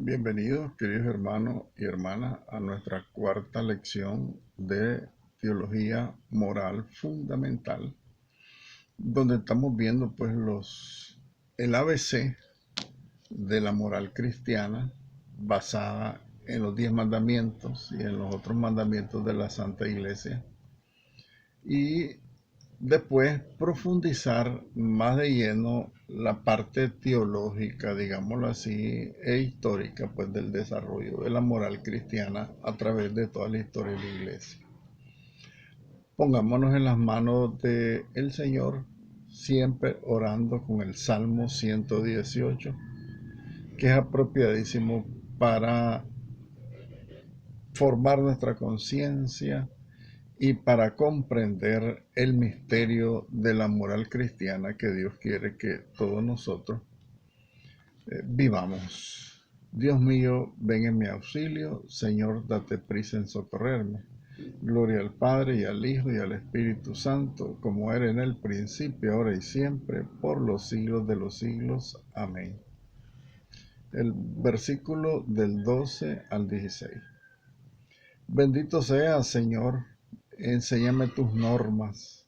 Bienvenidos, queridos hermanos y hermanas, a nuestra cuarta lección de Teología Moral Fundamental, donde estamos viendo el ABC de la moral cristiana basada en los 10 mandamientos y en los otros mandamientos de la Santa Iglesia. Y después profundizar más de lleno la parte teológica, digámoslo así, e histórica, pues del desarrollo de la moral cristiana a través de toda la historia de la iglesia. Pongámonos en las manos del Señor, siempre orando con el Salmo 118, que es apropiadísimo para formar nuestra conciencia y para comprender el misterio de la moral cristiana que Dios quiere que todos nosotros vivamos. Dios mío, ven en mi auxilio. Señor, date prisa en socorrerme. Gloria al Padre, y al Hijo, y al Espíritu Santo, como era en el principio, ahora y siempre, por los siglos de los siglos. Amén. El versículo del 12 al 16. Bendito seas, Señor, enséñame tus normas.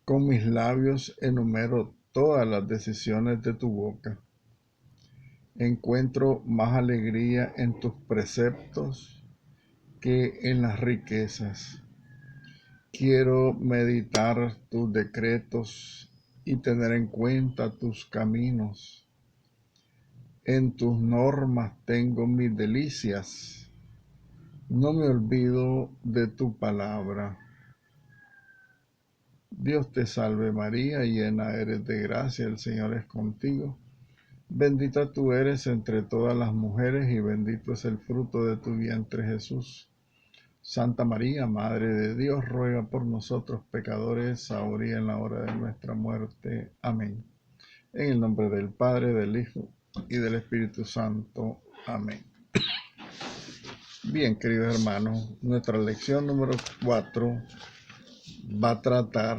Con mis labios enumero todas las decisiones de tu boca. Encuentro más alegría en tus preceptos que en las riquezas. Quiero meditar tus decretos y tener en cuenta tus caminos. En tus normas tengo mis delicias. No me olvido de tu palabra. Dios te salve María, llena eres de gracia, el Señor es contigo. Bendita tú eres entre todas las mujeres y bendito es el fruto de tu vientre Jesús. Santa María, Madre de Dios, ruega por nosotros pecadores, ahora y en la hora de nuestra muerte. Amén. En el nombre del Padre, del Hijo y del Espíritu Santo. Amén. Bien, queridos hermanos, nuestra lección número 4 va a tratar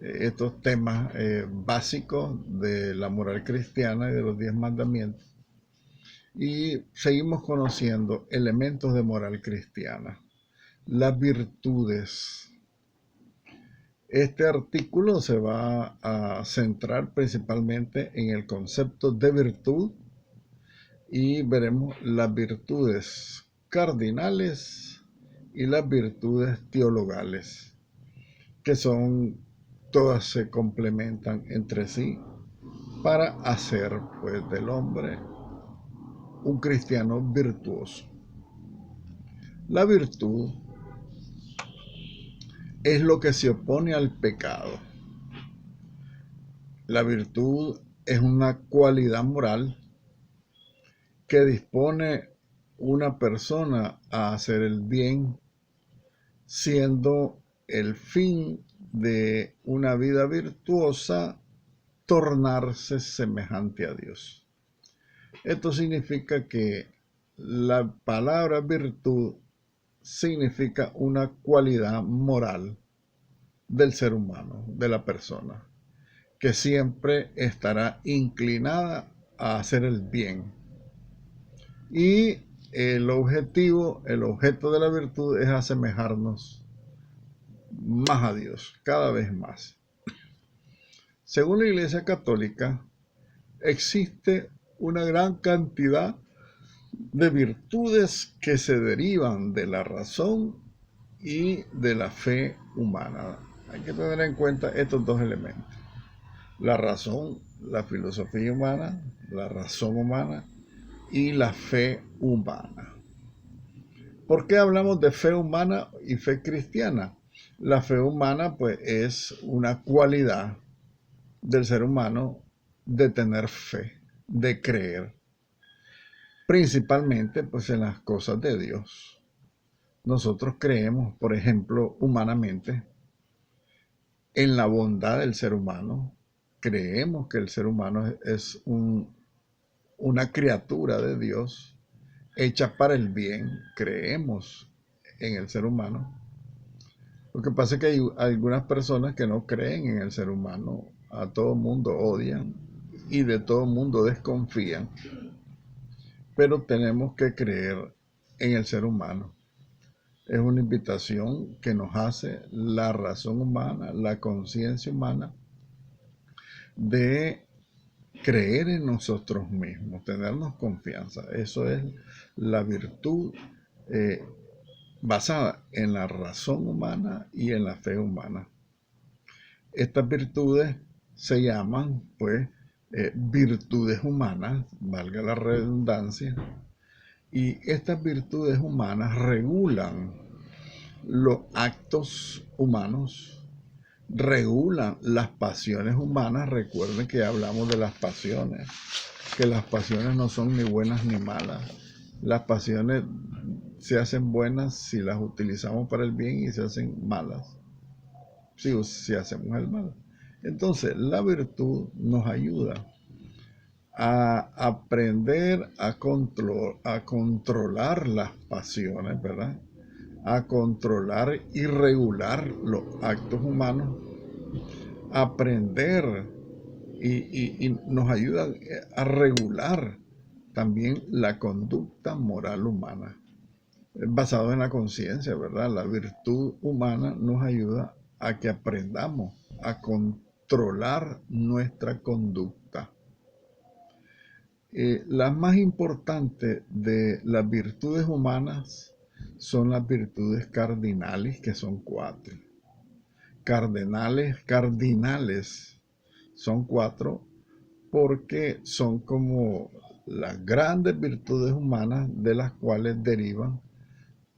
estos temas básicos de la moral cristiana y de los 10 mandamientos. Y seguimos conociendo elementos de moral cristiana, las virtudes. Este artículo se va a centrar principalmente en el concepto de virtud y veremos las virtudes cardinales y las virtudes teologales, que todas se complementan entre sí para hacer pues del hombre un cristiano virtuoso. La virtud es lo que se opone al pecado. La virtud es una cualidad moral que dispone una persona a hacer el bien, siendo el fin de una vida virtuosa tornarse semejante a Dios. Esto significa que la palabra virtud significa una cualidad moral del ser humano, de la persona, que siempre estará inclinada a hacer el bien. Y el objeto de la virtud es asemejarnos más a Dios, cada vez más. Según la Iglesia Católica, existe una gran cantidad de virtudes que se derivan de la razón y de la fe humana. Hay que tener en cuenta estos dos elementos: la razón, la filosofía humana, la razón humana y la fe humana. ¿Por qué hablamos de fe humana y fe cristiana? La fe humana pues es una cualidad del ser humano de tener fe, de creer, principalmente pues en las cosas de Dios. Nosotros creemos, por ejemplo, humanamente, en la bondad del ser humano. Creemos que el ser humano es una criatura de Dios hecha para el bien. Creemos en el ser humano. Lo que pasa es que hay algunas personas que no creen en el ser humano. A todo mundo odian y de todo mundo desconfían. pero tenemos que creer en el ser humano. Es una invitación que nos hace la razón humana, la conciencia humana, de creer en nosotros mismos, tenernos confianza. Eso es la virtud eh, basada en la razón humana y en la fe humana. Estas virtudes se llaman, pues, virtudes humanas, valga la redundancia, y estas virtudes humanas regulan los actos humanos, regulan las pasiones humanas. Recuerden que hablamos de las pasiones, que las pasiones no son ni buenas ni malas. Las pasiones se hacen buenas si las utilizamos para el bien y se hacen malas si hacemos el mal. Entonces, la virtud nos ayuda a aprender a controlar las pasiones, ¿verdad? A controlar y regular los actos humanos, aprender y nos ayuda a regular también la conducta moral humana, basado en la conciencia, ¿verdad? La virtud humana nos ayuda a que aprendamos a controlar nuestra conducta. Las más importantes de las virtudes humanas son las virtudes cardinales, que son 4. Cardinales son 4 porque son como las grandes virtudes humanas de las cuales derivan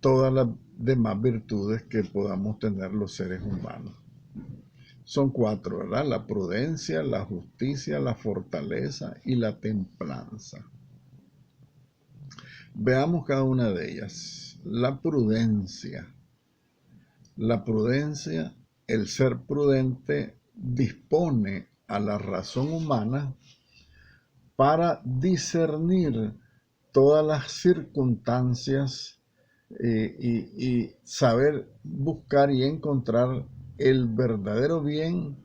todas las demás virtudes que podamos tener los seres humanos. Son 4, ¿verdad? La prudencia, la justicia, la fortaleza y la templanza. Veamos cada una de ellas. La prudencia. La prudencia, el ser prudente, dispone a la razón humana para discernir todas las circunstancias y saber buscar y encontrar el verdadero bien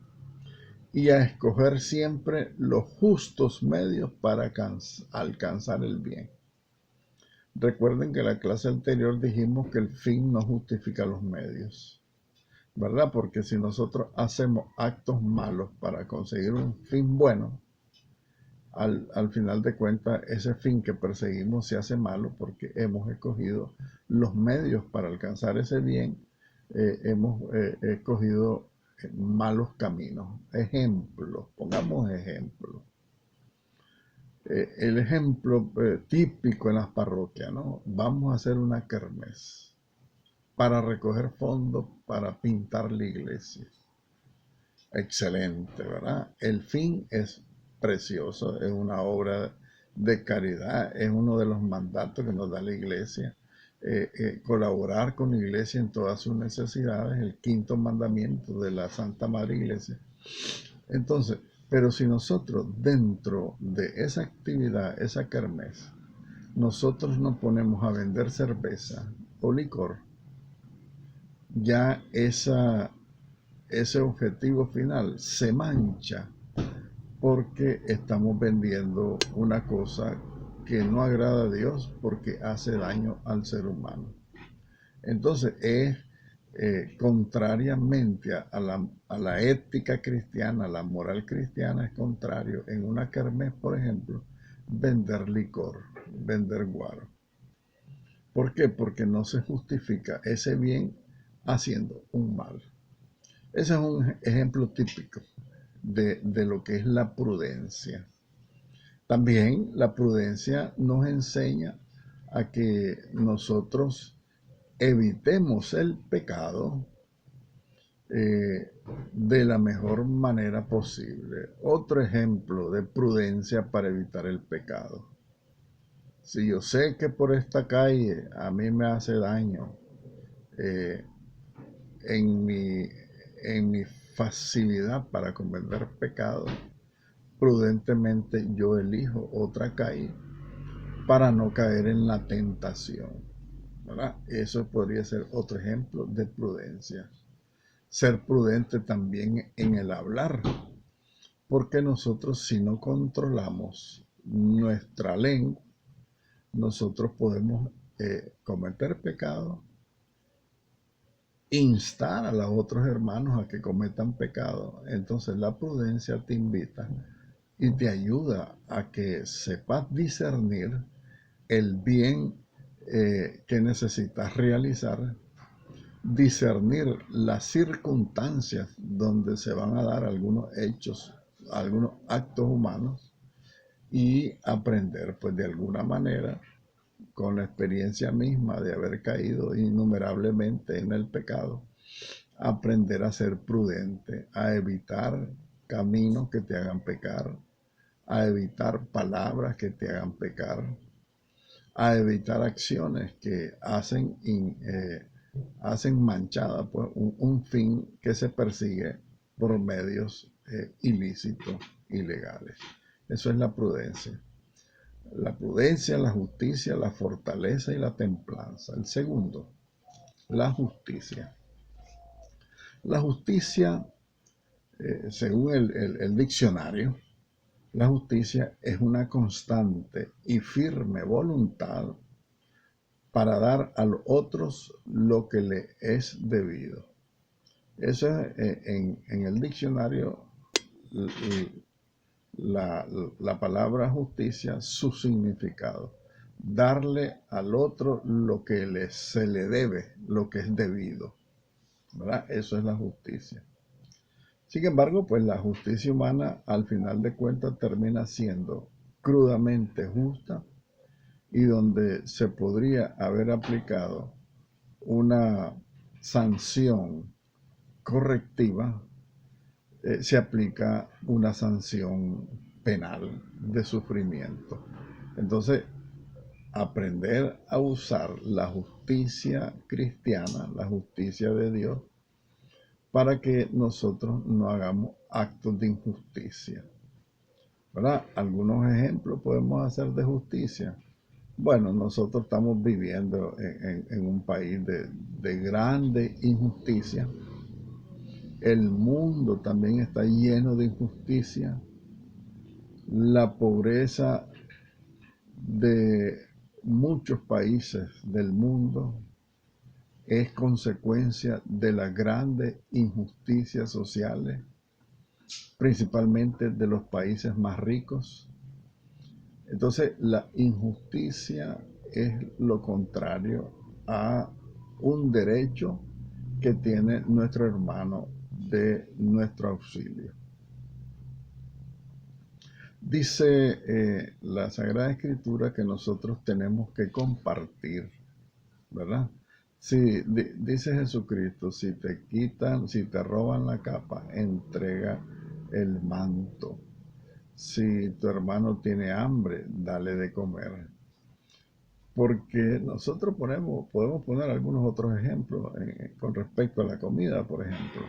y a escoger siempre los justos medios para alcanzar el bien. Recuerden que en la clase anterior dijimos que el fin no justifica los medios, ¿verdad? Porque si nosotros hacemos actos malos para conseguir un fin bueno, al final de cuentas ese fin que perseguimos se hace malo porque hemos escogido los medios para alcanzar ese bien, hemos escogido malos caminos. Ejemplos, pongamos ejemplos. El ejemplo típico en las parroquias, ¿no? Vamos a hacer una kermés para recoger fondos para pintar la iglesia. Excelente, ¿verdad? El fin es precioso, es una obra de caridad, es uno de los mandatos que nos da la iglesia. Colaborar con la iglesia en todas sus necesidades, el 5.º mandamiento de la Santa Madre Iglesia. Entonces, pero si nosotros dentro de esa actividad, esa kermés, nosotros nos ponemos a vender cerveza o licor, ya ese objetivo final se mancha porque estamos vendiendo una cosa que no agrada a Dios porque hace daño al ser humano. Entonces es contrariamente a la ética cristiana, a la moral cristiana, es contrario en una kermés, por ejemplo, vender licor, vender guaro. ¿Por qué? Porque no se justifica ese bien haciendo un mal. Ese es un ejemplo típico de lo que es la prudencia. También la prudencia nos enseña a que nosotros evitemos el pecado de la mejor manera posible. Otro ejemplo de prudencia para evitar el pecado. Si yo sé que por esta calle a mí me hace daño en mi facilidad para cometer pecado, prudentemente yo elijo otra calle para no caer en la tentación, ¿verdad? Eso podría ser otro ejemplo de prudencia. Ser prudente también en el hablar, porque nosotros si no controlamos nuestra lengua, nosotros podemos cometer pecado, instar a los otros hermanos a que cometan pecado. Entonces la prudencia te invita y te ayuda a que sepas discernir el bien que necesitas realizar, discernir las circunstancias donde se van a dar algunos hechos, algunos actos humanos, y aprender pues de alguna manera, con la experiencia misma de haber caído innumerablemente en el pecado, aprender a ser prudente, a evitar caminos que te hagan pecar, a evitar palabras que te hagan pecar, a evitar acciones que hacen manchada pues, un fin que se persigue por medios ilícitos, ilegales. Eso es la prudencia. La prudencia, la justicia, la fortaleza y la templanza. El segundo, la justicia. La justicia, según el diccionario, la justicia es una constante y firme voluntad para dar a los otros lo que le es debido. Eso es en el diccionario la palabra justicia, su significado. Darle al otro lo que se le debe, lo que es debido. ¿Verdad? Eso es la justicia. Sin embargo, pues la justicia humana al final de cuentas termina siendo crudamente justa, y donde se podría haber aplicado una sanción correctiva, se aplica una sanción penal de sufrimiento. Entonces, aprender a usar la justicia cristiana, la justicia de Dios, para que nosotros no hagamos actos de injusticia. ¿Verdad? Algunos ejemplos podemos hacer de justicia. Bueno, nosotros estamos viviendo en un país de grande injusticia. El mundo también está lleno de injusticia. La pobreza de muchos países del mundo es consecuencia de las grandes injusticias sociales, principalmente de los países más ricos. Entonces, la injusticia es lo contrario a un derecho que tiene nuestro hermano de nuestro auxilio. Dice la Sagrada Escritura que nosotros tenemos que compartir, ¿verdad? Si, dice Jesucristo, si te quitan, si te roban la capa, entrega el manto. Si tu hermano tiene hambre, dale de comer. Porque nosotros podemos poner algunos otros ejemplos con respecto a la comida, por ejemplo.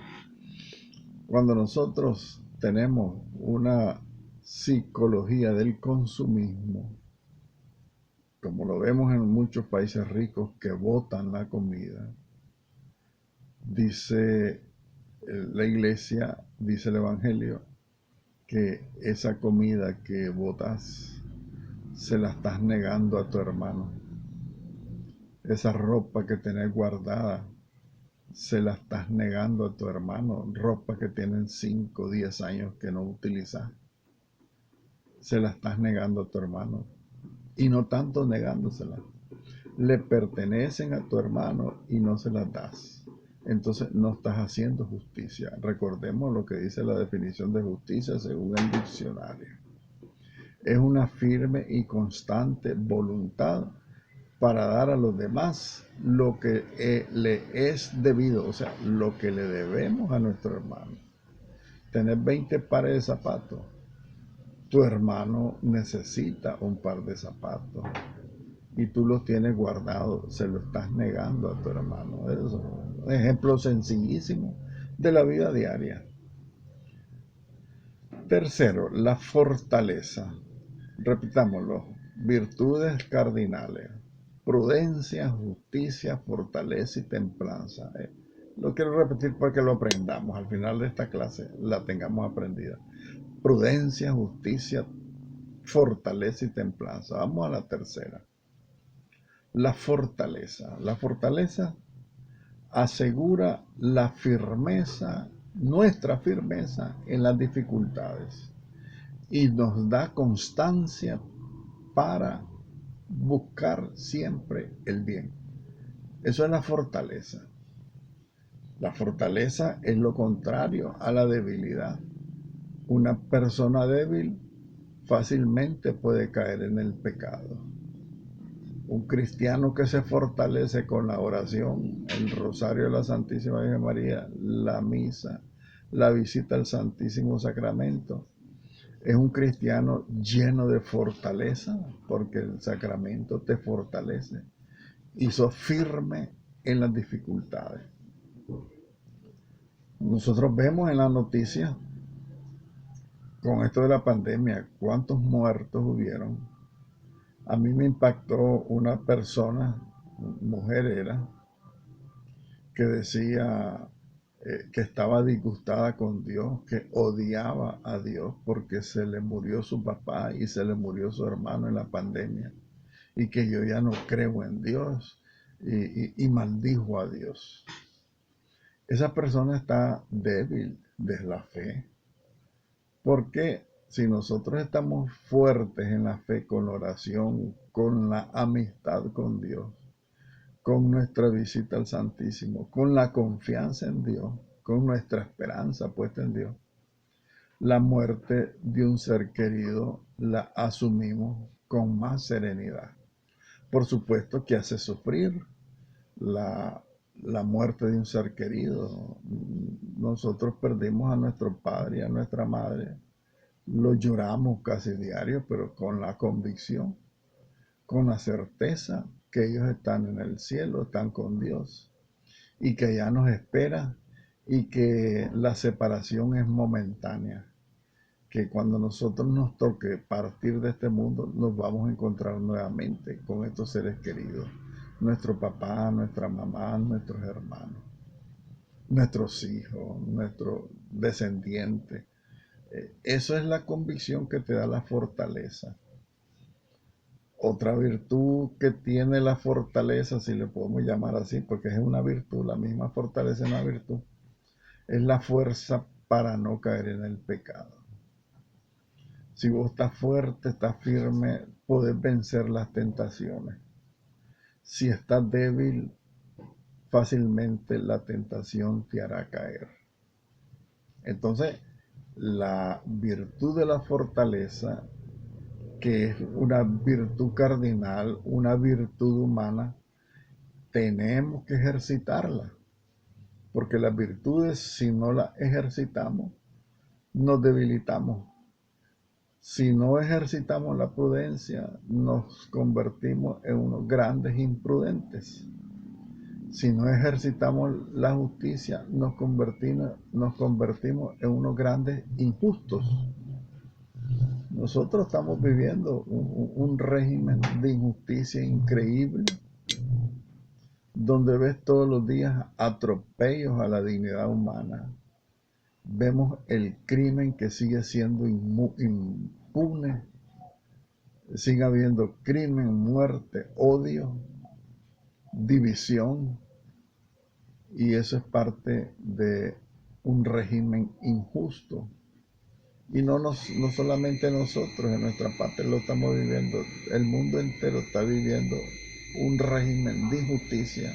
Cuando nosotros tenemos una psicología del consumismo, como lo vemos en muchos países ricos que botan la comida, dice la iglesia, dice el Evangelio, que esa comida que botas se la estás negando a tu hermano. Esa ropa que tenés guardada se la estás negando a tu hermano. Ropa que tienen 5 o 10 años que no utilizas, se la estás negando a tu hermano. Y no tanto negándosela, le pertenecen a tu hermano y no se las das. Entonces no estás haciendo justicia. Recordemos lo que dice la definición de justicia según el diccionario. Es una firme y constante voluntad para dar a los demás lo que le es debido, o sea, lo que le debemos a nuestro hermano. Tener 20 pares de zapatos, tu hermano necesita un par de zapatos y tú los tienes guardados, se lo estás negando a tu hermano. Es un ejemplo sencillísimo de la vida diaria. Tercero, la fortaleza. Repitámoslo, virtudes cardinales: prudencia, justicia, fortaleza y templanza. Lo quiero repetir para que lo aprendamos. Al final de esta clase la tengamos aprendida. Prudencia, justicia, fortaleza y templanza. Vamos a la tercera. La fortaleza. La fortaleza asegura la firmeza, nuestra firmeza en las dificultades y nos da constancia para buscar siempre el bien. Eso es la fortaleza. La fortaleza es lo contrario a la debilidad. Una persona débil fácilmente puede caer en el pecado. Un cristiano que se fortalece con la oración, el rosario de la Santísima Virgen María, la misa, la visita al Santísimo Sacramento, es un cristiano lleno de fortaleza, porque el sacramento te fortalece y sos firme en las dificultades. Nosotros vemos en la noticia, con esto de la pandemia, cuántos muertos hubieron. A mí me impactó una persona, mujer era, que decía que estaba disgustada con Dios, que odiaba a Dios porque se le murió su papá y se le murió su hermano en la pandemia, y que yo ya no creo en Dios, y maldijo a Dios. Esa persona está débil de la fe, porque si nosotros estamos fuertes en la fe, con la oración, con la amistad con Dios, con nuestra visita al Santísimo, con la confianza en Dios, con nuestra esperanza puesta en Dios, la muerte de un ser querido la asumimos con más serenidad. Por supuesto que hace sufrir la, la muerte de un ser querido. Nosotros perdimos a nuestro padre y a nuestra madre. Lo lloramos casi diario, pero con la convicción, con la certeza que ellos están en el cielo, están con Dios, y que ya nos espera, y que la separación es momentánea, que cuando nosotros nos toque partir de este mundo, nos vamos a encontrar nuevamente con estos seres queridos, nuestro papá, nuestra mamá, nuestros hermanos, nuestros hijos, nuestros descendientes. Eso es la convicción que te da la fortaleza. Otra virtud que tiene la fortaleza, si le podemos llamar así, porque es una virtud, la misma fortaleza es una virtud, es la fuerza para no caer en el pecado. Si vos estás fuerte, estás firme, podés vencer las tentaciones. Si estás débil, fácilmente la tentación te hará caer. Entonces, la virtud de la fortaleza, que es una virtud cardinal, una virtud humana, tenemos que ejercitarla, porque las virtudes, si no las ejercitamos, nos debilitamos. Si no ejercitamos la prudencia, nos convertimos en unos grandes imprudentes. Si no ejercitamos la justicia, nos convertimos en unos grandes injustos. Nosotros estamos viviendo un régimen de injusticia increíble, donde ves todos los días atropellos a la dignidad humana. Vemos el crimen que sigue siendo impune, sigue habiendo crimen, muerte, odio, división, y eso es parte de un régimen injusto. Y no solamente nosotros, en nuestra parte lo estamos viviendo, el mundo entero está viviendo un régimen de injusticia,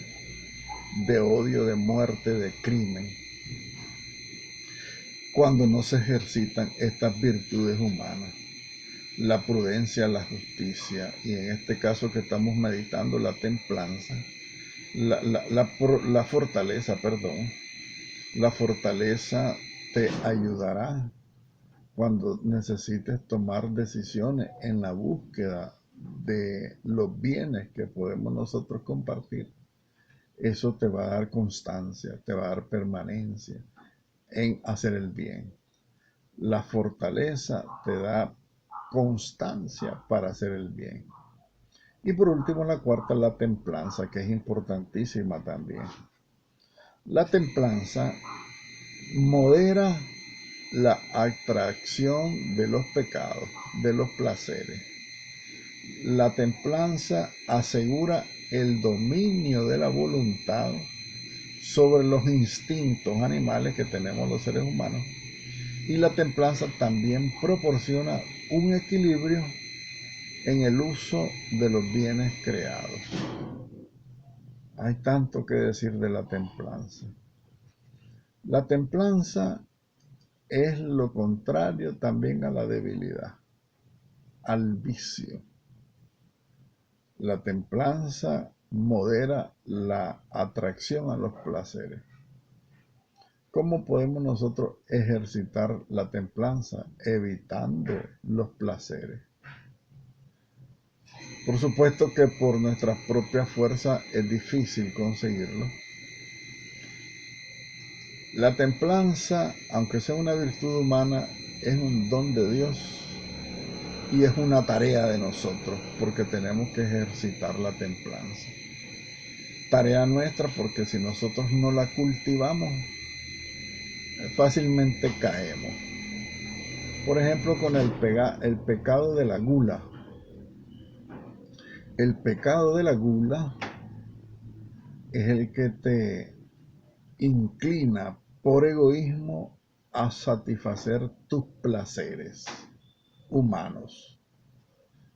de odio, de muerte, de crimen, cuando no se ejercitan estas virtudes humanas, la prudencia, la justicia, y en este caso que estamos meditando, la templanza, la fortaleza, perdón. La fortaleza te ayudará cuando necesites tomar decisiones en la búsqueda de los bienes que podemos nosotros compartir. Eso te va a dar constancia, te va a dar permanencia en hacer el bien. La fortaleza te da constancia para hacer el bien. Y por último, la cuarta, la templanza, que es importantísima también. La templanza modera la atracción de los pecados, de los placeres. La templanza asegura el dominio de la voluntad sobre los instintos animales que tenemos los seres humanos. Y la templanza también proporciona un equilibrio en el uso de los bienes creados. Hay tanto que decir de la templanza. La templanza es lo contrario también a la debilidad, al vicio. La templanza modera la atracción a los placeres. ¿Cómo podemos nosotros ejercitar la templanza? Evitando los placeres. Por supuesto que por nuestras propias fuerzas es difícil conseguirlo. La templanza, aunque sea una virtud humana, es un don de Dios y es una tarea de nosotros porque tenemos que ejercitar la templanza. Tarea nuestra porque si nosotros no la cultivamos, fácilmente caemos. Por ejemplo, con el pecado de la gula. El pecado de la gula es el que te inclina por egoísmo a satisfacer tus placeres humanos.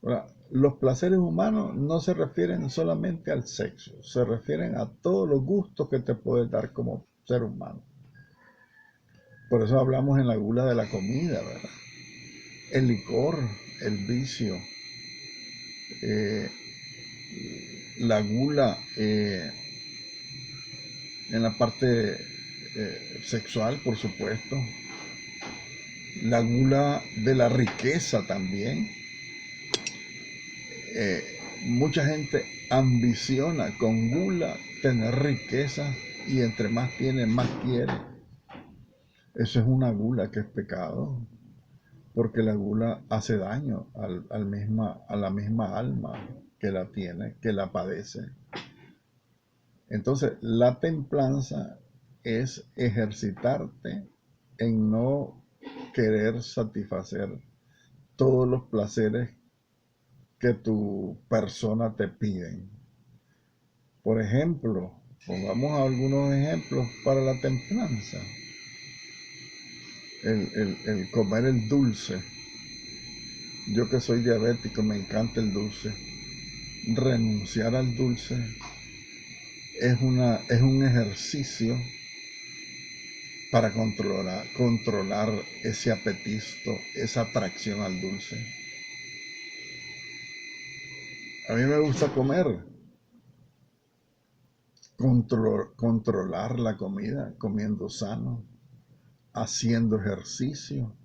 Ahora, los placeres humanos no se refieren solamente al sexo, se refieren a todos los gustos que te puedes dar como ser humano. Por eso hablamos en la gula de la comida, ¿verdad? El licor, el vicio, la gula en la parte sexual, por supuesto, la gula de la riqueza también. Mucha gente ambiciona con gula tener riqueza y entre más tiene, más quiere. Eso es una gula que es pecado, porque la gula hace daño a la misma alma que la tiene, que la padece. Entonces, la templanza es ejercitarte en no querer satisfacer todos los placeres que tu persona te piden. Por ejemplo, pongamos algunos ejemplos para la templanza. El comer el dulce. Yo que soy diabético, me encanta el dulce. Renunciar al dulce es un ejercicio para controlar ese apetito, esa atracción al dulce. A mí me gusta comer, controlar la comida, comiendo sano, haciendo ejercicio,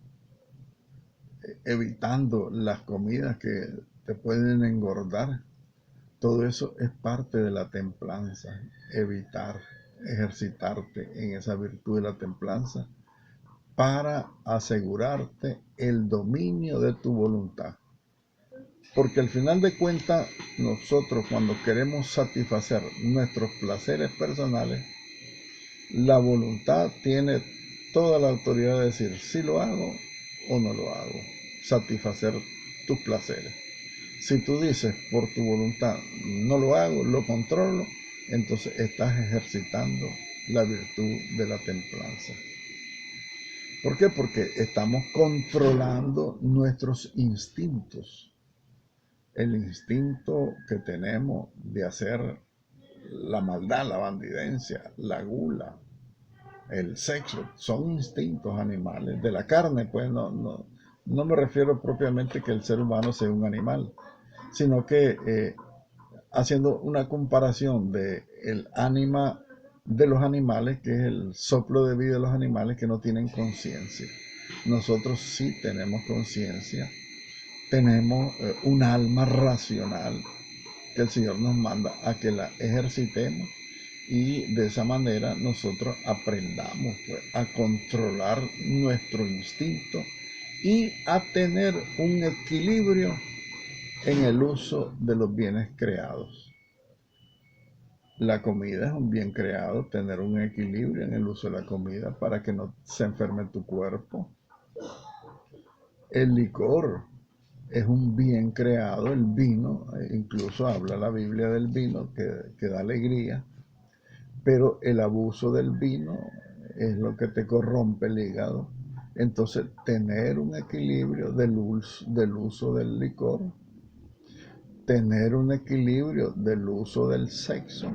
evitando las comidas que te pueden engordar. Todo eso es parte de la templanza, evitar, ejercitarte en esa virtud de la templanza para asegurarte el dominio de tu voluntad. Porque al final de cuentas, nosotros cuando queremos satisfacer nuestros placeres personales, la voluntad tiene toda la autoridad de decir si lo hago o no lo hago, satisfacer tus placeres. Si tú dices por tu voluntad no lo hago, lo controlo, entonces estás ejercitando la virtud de la templanza. ¿Por qué? Porque estamos controlando nuestros instintos. El instinto que tenemos de hacer la maldad, la bandidencia, la gula, el sexo, son instintos animales. De la carne, pues no me refiero propiamente que el ser humano sea un animal, sino que haciendo una comparación de el ánima de los animales, que es el soplo de vida de los animales que no tienen conciencia. Nosotros sí tenemos conciencia, tenemos un alma racional que el Señor nos manda a que la ejercitemos y de esa manera nosotros aprendamos pues, a controlar nuestro instinto y a tener un equilibrio en el uso de los bienes creados. La comida es un bien creado, tener un equilibrio en el uso de la comida para que no se enferme tu cuerpo. El licor es un bien creado, el vino, incluso habla la Biblia del vino que da alegría, pero el abuso del vino es lo que te corrompe el hígado. Entonces, tener un equilibrio del uso del licor, tener un equilibrio del uso del sexo,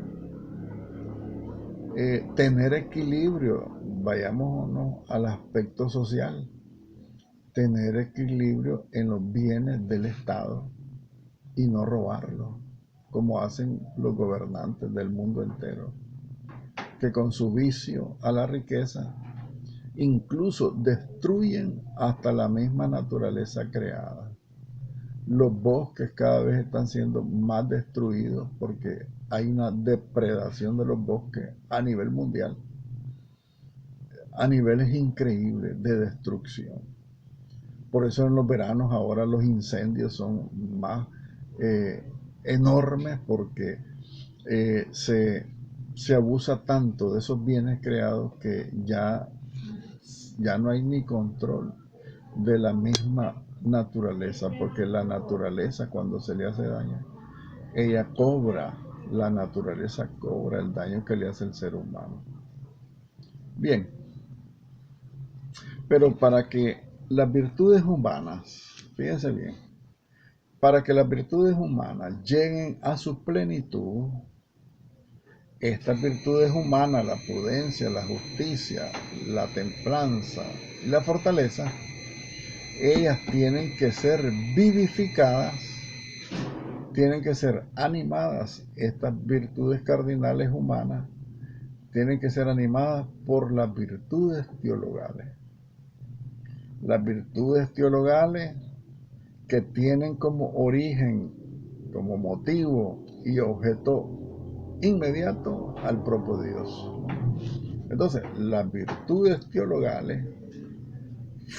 tener equilibrio, vayámonos al aspecto social, tener equilibrio en los bienes del Estado y no robarlos, como hacen los gobernantes del mundo entero, que con su vicio a la riqueza incluso destruyen hasta la misma naturaleza creada. Los bosques cada vez están siendo más destruidos porque hay una depredación de los bosques a nivel mundial, a niveles increíbles de destrucción. Por eso en los veranos ahora los incendios son más enormes porque se abusa tanto de esos bienes creados que ya no hay ni control de la misma naturaleza, porque la naturaleza cuando se le hace daño, ella cobra, la naturaleza cobra el daño que le hace el ser humano. Bien, pero para que las virtudes humanas, fíjense bien, para que las virtudes humanas lleguen a su plenitud, estas virtudes humanas, la prudencia, la justicia, la templanza y la fortaleza, ellas tienen que ser vivificadas, tienen que ser animadas. Estas virtudes cardinales humanas tienen que ser animadas por las virtudes teologales. Las virtudes teologales que tienen como origen, como motivo y objeto inmediato al propio Dios. Entonces, las virtudes teologales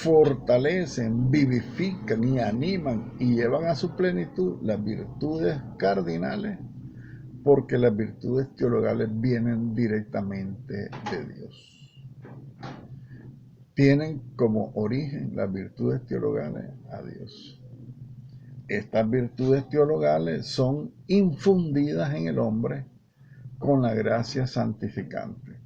fortalecen, vivifican y animan y llevan a su plenitud las virtudes cardinales, porque las virtudes teologales vienen directamente de Dios. Tienen como origen las virtudes teologales a Dios. Estas virtudes teologales son infundidas en el hombre con la gracia santificante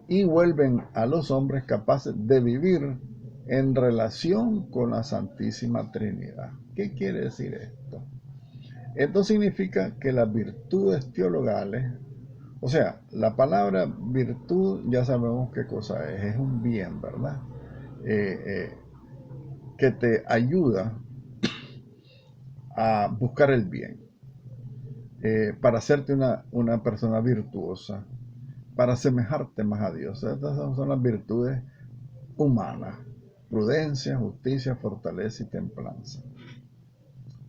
y vuelven a los hombres capaces de vivir en relación con la Santísima Trinidad. ¿Qué quiere decir esto? Esto significa que las virtudes teologales, o sea, la palabra virtud ya sabemos qué cosa es un bien, ¿verdad? Que te ayuda a buscar el bien, para hacerte una persona virtuosa, para asemejarte más a Dios. Estas son las virtudes humanas: prudencia, justicia, fortaleza y templanza.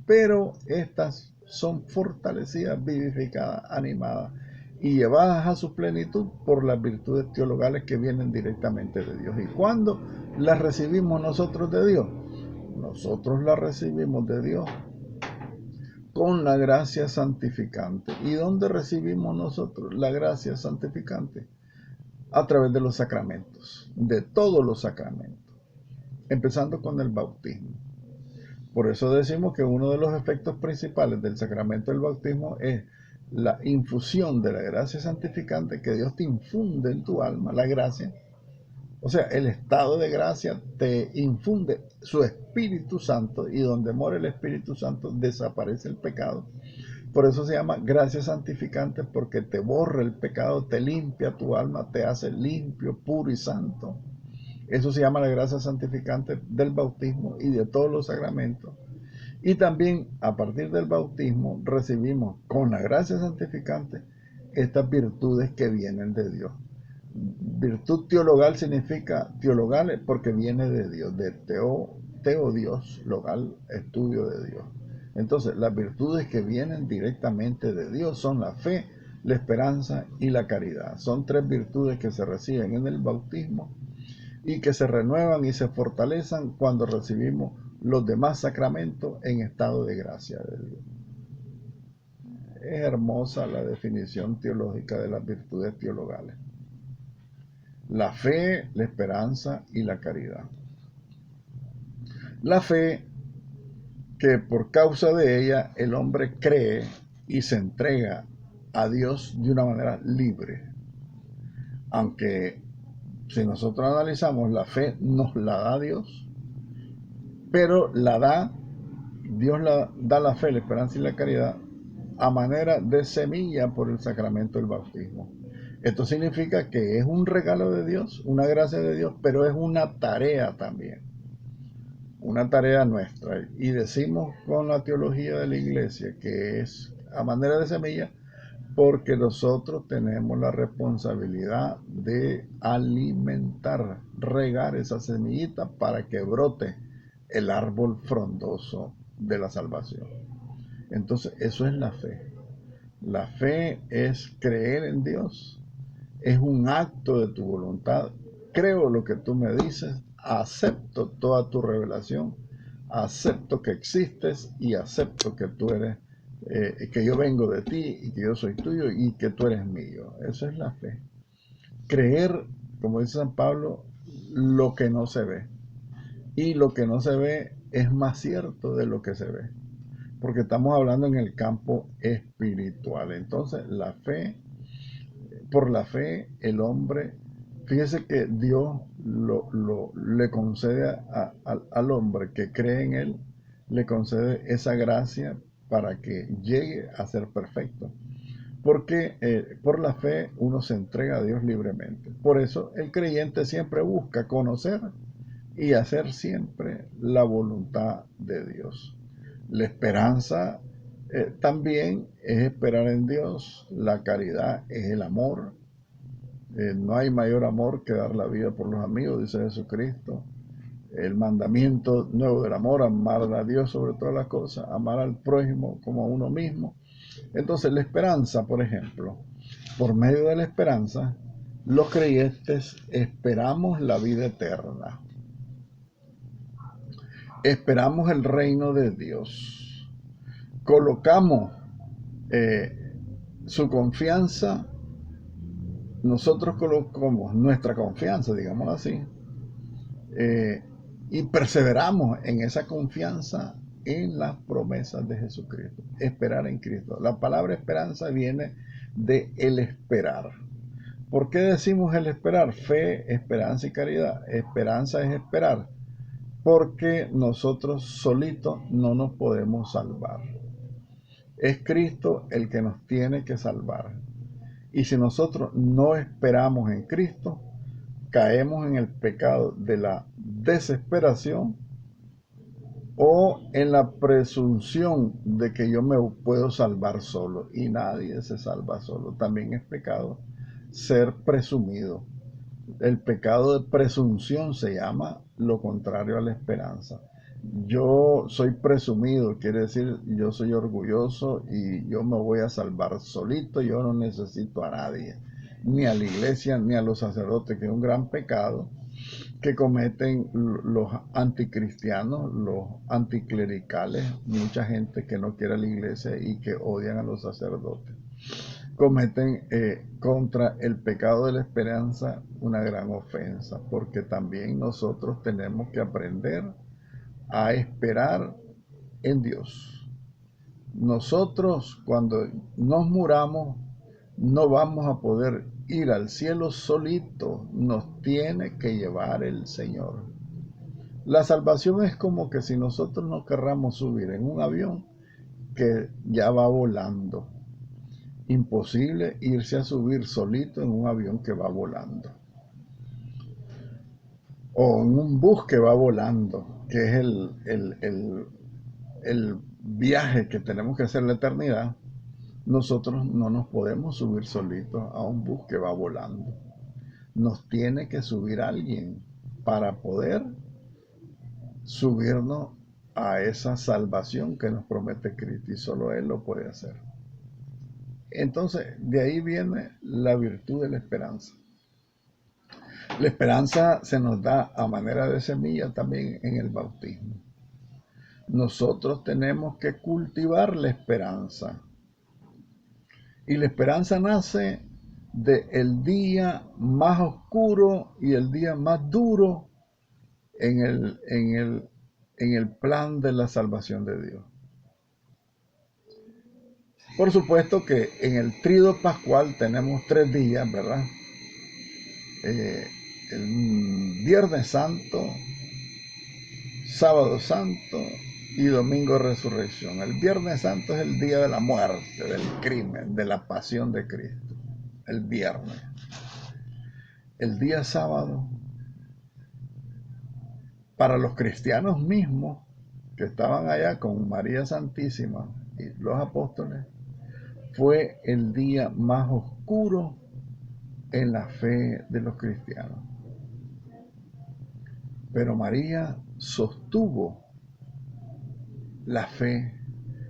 Pero estas son fortalecidas, vivificadas, animadas y llevadas a su plenitud por las virtudes teologales que vienen directamente de Dios. ¿Y cuándo las recibimos nosotros de Dios? Nosotros las recibimos de Dios con la gracia santificante. ¿Y dónde recibimos nosotros la gracia santificante? A través de los sacramentos, de todos los sacramentos, empezando con el bautismo. Por eso decimos que uno de los efectos principales del sacramento del bautismo es la infusión de la gracia santificante, que Dios te infunde en tu alma la gracia. O sea, el estado de gracia te infunde su Espíritu Santo, y donde mora el Espíritu Santo desaparece el pecado. Por eso se llama gracia santificante, porque te borra el pecado, te limpia tu alma, te hace limpio, puro y santo. Eso se llama la gracia santificante del bautismo y de todos los sacramentos. Y también a partir del bautismo recibimos con la gracia santificante estas virtudes que vienen de Dios. Virtud teologal significa teologales porque viene de Dios, de teo Dios, logal, estudio de Dios. Entonces, las virtudes que vienen directamente de Dios son la fe, la esperanza y la caridad. Son tres virtudes que se reciben en el bautismo y que se renuevan y se fortalecen cuando recibimos los demás sacramentos en estado de gracia de Dios. Es hermosa la definición teológica de las virtudes teologales: la fe, la esperanza y la caridad. La fe que por causa de ella el hombre cree y se entrega a Dios de una manera libre. Aunque si nosotros analizamos, la fe nos la da Dios, pero Dios da la fe, la esperanza y la caridad a manera de semilla por el sacramento del bautismo. Esto significa que es un regalo de Dios, una gracia de Dios, pero es una tarea también, una tarea nuestra. Y decimos con la teología de la iglesia que es a manera de semilla porque nosotros tenemos la responsabilidad de alimentar, regar esa semillita para que brote el árbol frondoso de la salvación. Entonces, eso es la fe. La fe es creer en Dios, es un acto de tu voluntad. Creo lo que tú me dices, acepto toda tu revelación, acepto que existes y acepto que tú eres, que yo vengo de ti y que yo soy tuyo y que tú eres mío. Eso es la fe. Creer, como dice San Pablo, lo que no se ve. Y lo que no se ve es más cierto de lo que se ve, porque estamos hablando en el campo espiritual. Entonces, por la fe, el hombre, fíjese que Dios le concede al hombre que cree en él, le concede esa gracia para que llegue a ser perfecto. Porque por la fe uno se entrega a Dios libremente. Por eso el creyente siempre busca conocer y hacer siempre la voluntad de Dios. La esperanza también es esperar en Dios, la caridad es el amor. No hay mayor amor que dar la vida por los amigos, dice Jesucristo. El mandamiento nuevo del amor, amar a Dios sobre todas las cosas, amar al prójimo como a uno mismo. Entonces la esperanza, por ejemplo, por medio de la esperanza, los creyentes esperamos la vida eterna. Esperamos el reino de Dios. Colocamos su confianza, nosotros colocamos nuestra confianza, digámoslo así, eh, y perseveramos en esa confianza en las promesas de Jesucristo. Esperar en Cristo. La palabra esperanza viene de el esperar. ¿Por qué decimos el esperar? Fe, esperanza y caridad. Esperanza es esperar, porque nosotros solitos no nos podemos salvar. Es Cristo el que nos tiene que salvar. Y si nosotros no esperamos en Cristo, caemos en el pecado de la desesperación o en la presunción de que yo me puedo salvar solo. Y nadie se salva solo. También es pecado ser presumido. El pecado de presunción se llama lo contrario a la esperanza. Yo soy presumido, quiere decir yo soy orgulloso y yo me voy a salvar solito, yo no necesito a nadie, ni a la iglesia, ni a los sacerdotes, que es un gran pecado que cometen los anticristianos, los anticlericales, mucha gente que no quiere a la iglesia y que odian a los sacerdotes. Cometen contra el pecado de la esperanza una gran ofensa, porque también nosotros tenemos que aprender a esperar en Dios. Nosotros cuando nos muramos no vamos a poder ir al cielo solito, nos tiene que llevar el Señor. La salvación es como que si nosotros no querramos subir en un avión que ya va volando. Imposible irse a subir solito en un avión que va volando. O en un bus que va volando, que es el viaje que tenemos que hacer la eternidad. Nosotros no nos podemos subir solitos a un bus que va volando. Nos tiene que subir alguien para poder subirnos a esa salvación que nos promete Cristo, y solo Él lo puede hacer. Entonces, de ahí viene la virtud de la esperanza. La esperanza se nos da a manera de semilla también en el bautismo. Nosotros tenemos que cultivar la esperanza. Y la esperanza nace del día más oscuro y el día más duro en el en el plan de la salvación de Dios. Por supuesto que en el tríodo pascual tenemos 3 días, ¿verdad? El Viernes Santo, Sábado Santo y Domingo Resurrección. El Viernes Santo es el día de la muerte, del crimen, de la pasión de Cristo. El viernes. El día sábado, para los cristianos mismos que estaban allá con María Santísima y los apóstoles, fue el día más oscuro en la fe de los cristianos. Pero María sostuvo la fe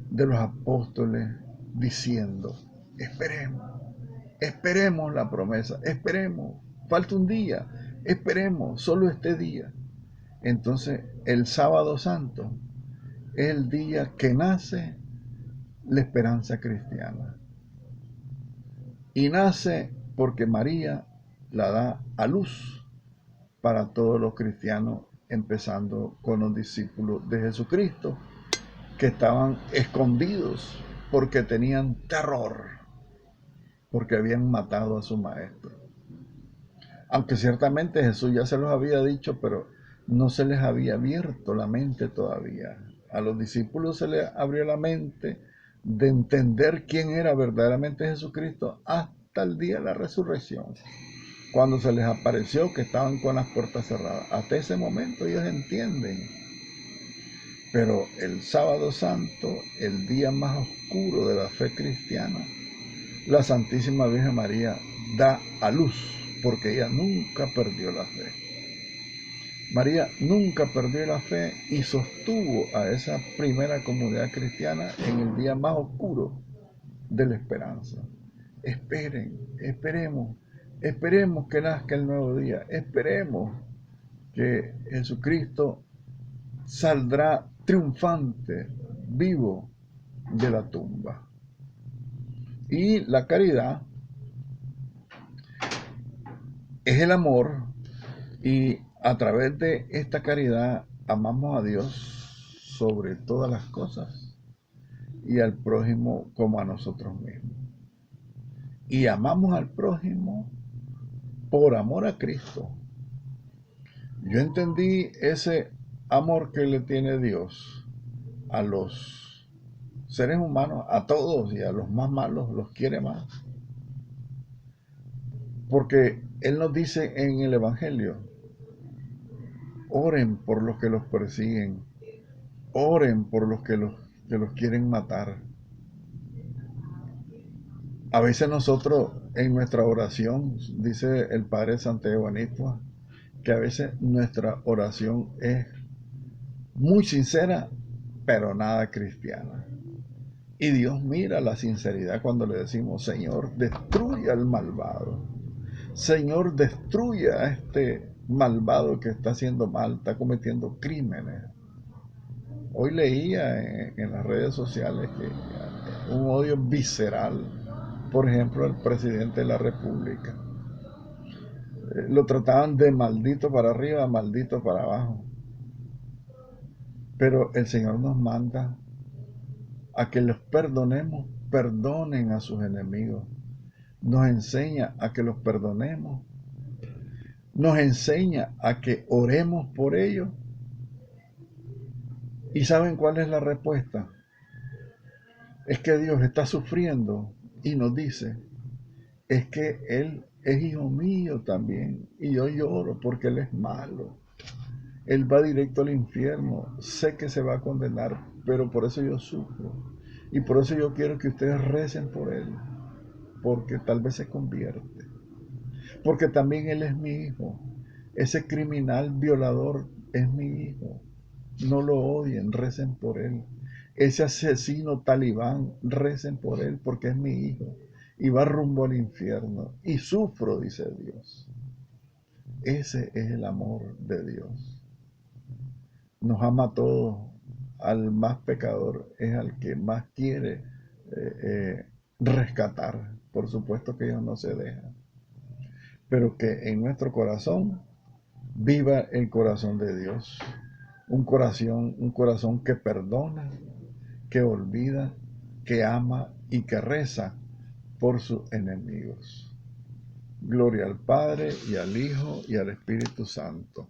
de los apóstoles diciendo, esperemos la promesa, esperemos, falta un día, esperemos solo este día. Entonces el sábado santo es el día que nace la esperanza cristiana. Y nace porque María la da a luz para todos los cristianos, empezando con los discípulos de Jesucristo, que estaban escondidos porque tenían terror, porque habían matado a su maestro. Aunque ciertamente Jesús ya se los había dicho, pero no se les había abierto la mente todavía. A los discípulos se les abrió la mente de entender quién era verdaderamente Jesucristo hasta el día de la resurrección, cuando se les apareció que estaban con las puertas cerradas. Hasta ese momento ellos entienden. Pero el sábado santo, el día más oscuro de la fe cristiana, la Santísima Virgen María da a luz, porque ella nunca perdió la fe. María nunca perdió la fe y sostuvo a esa primera comunidad cristiana en el día más oscuro de la esperanza. Esperemos que nazca el nuevo día, esperemos que Jesucristo saldrá triunfante, vivo de la tumba. Y la caridad es el amor, y a través de esta caridad amamos a Dios sobre todas las cosas y al prójimo como a nosotros mismos. Y amamos al prójimo por amor a Cristo. Yo entendí ese amor que le tiene Dios a los seres humanos, a todos, y a los más malos los quiere más. Porque Él nos dice en el Evangelio, oren por los que los persiguen, oren por los que los quieren matar. A veces nosotros en nuestra oración, dice el Padre Santiago Anitwa, que a veces nuestra oración es muy sincera, pero nada cristiana. Y Dios mira la sinceridad cuando le decimos, Señor, destruye al malvado. Señor, destruye a este malvado que está haciendo mal, está cometiendo crímenes. Hoy leía en las redes sociales que un odio visceral, por ejemplo, al presidente de la República. Lo trataban de maldito para arriba, maldito para abajo. Pero el Señor nos manda a que los perdonemos, perdonen a sus enemigos. Nos enseña a que los perdonemos. Nos enseña a que oremos por ellos. ¿Y saben cuál es la respuesta? Es que Dios está sufriendo y nos dice, es que Él es hijo mío también y yo lloro porque Él es malo. Él va directo al infierno, sé que se va a condenar, pero por eso yo sufro. Y por eso yo quiero que ustedes recen por Él, porque tal vez se convierte. Porque también Él es mi hijo. Ese criminal violador es mi hijo. No lo odien, recen por Él. Ese asesino talibán, recen por Él, porque es mi hijo. Y va rumbo al infierno. Y sufro, dice Dios. Ese es el amor de Dios. Nos ama a todos, al más pecador es al que más quiere rescatar. Por supuesto que ellos no se dejan, pero que en nuestro corazón viva el corazón de Dios, un corazón que perdona, que olvida, que ama y que reza por sus enemigos. Gloria al Padre, y al Hijo, y al Espíritu Santo,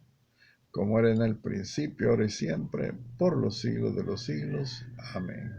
como era en el principio, ahora y siempre, por los siglos de los siglos. Amén.